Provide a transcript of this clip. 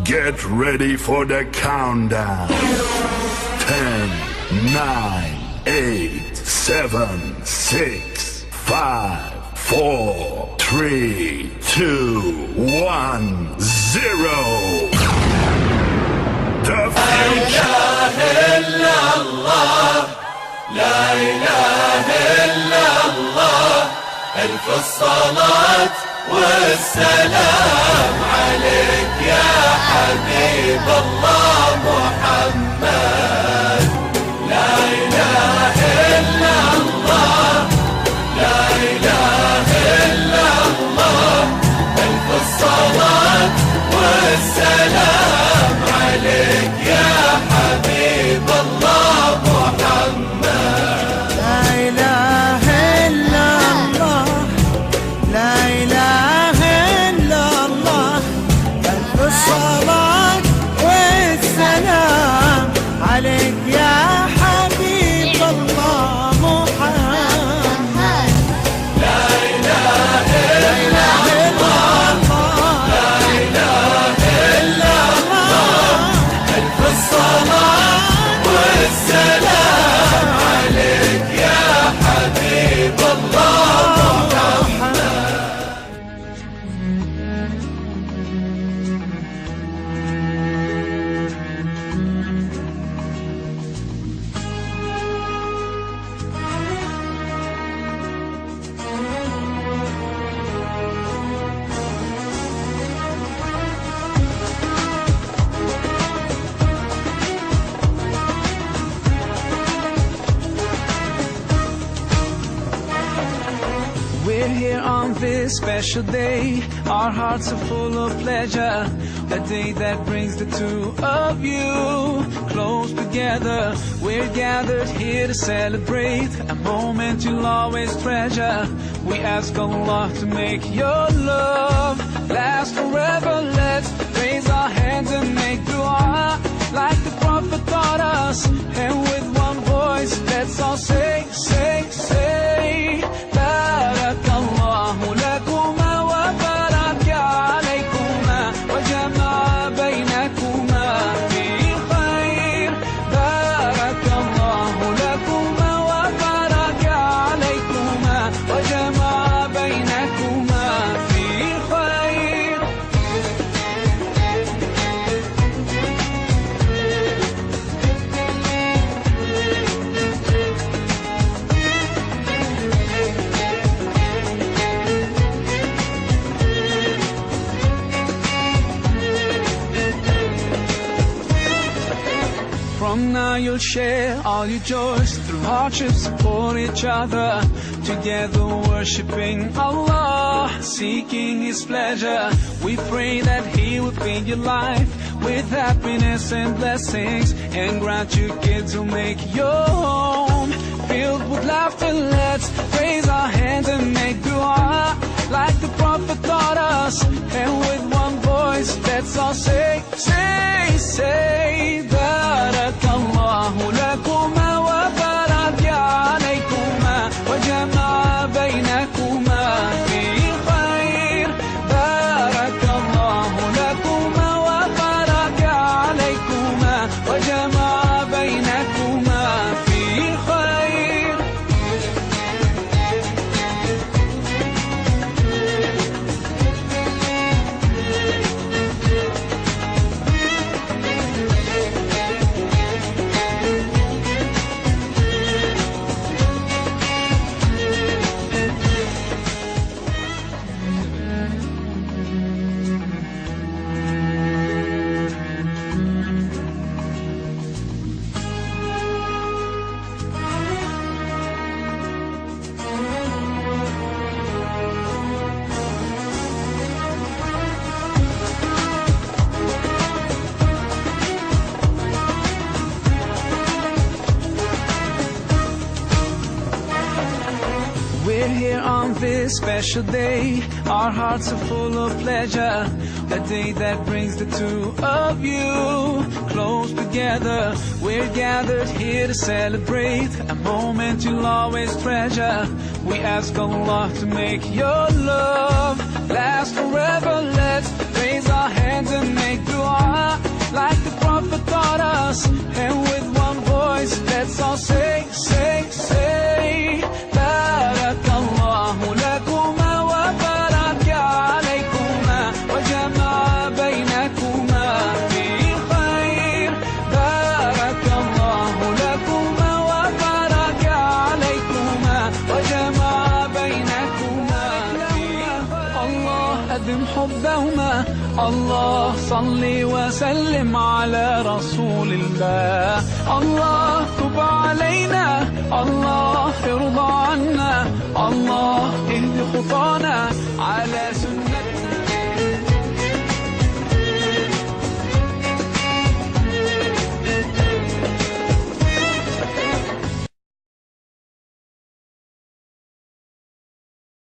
Get ready for the countdown. 10, 9, 8, 7, 6, 5, 4, 3, 2, 1, 0. The future. لا إله إلا الله ألف الصلاة والسلام عليك يا حبيب الله محمد. لا إله إلا الله لا إله إلا الله ألف الصلاة والسلام عليك يا حبيب الله محمد. We're here on this special day. Our hearts are full of pleasure. A day that brings the two of you close together. We're gathered here to celebrate a moment you'll always treasure. We ask Allah to make your love last forever. Let's raise our hands and make dua like the Prophet taught us. And with one voice, let's all say, say, say. بارك الله لكما وبارك عليكما وجمع بينكما في خير. بارك الله لكما وبارك عليكما وجمع بينكما في خير. From now you'll share all your joys, through hardship support each other, together worshiping Allah, seeking His pleasure. We pray that He will fill your life with happiness and blessings, and grant you kids who make your home filled with laughter. Let's raise our hands and make dua like the Prophet taught us, and with one voice let's all say, say, say. بارك الله لكما وبارك عليكما وجمع بينكما في خير. بارك الله لكما وبارك عليكما وجمع بينكما في خير. We're here on this special day. Our hearts are full of pleasure. A day that brings the two of you close together. We're gathered here to celebrate a moment you'll always treasure. We ask Allah to make your love last forever. Let's raise our hands and make dua ودم حبهما. الله صل وسلم على رسول الله. الله تب علينا، الله ارضى عنا، الله اهد خطانا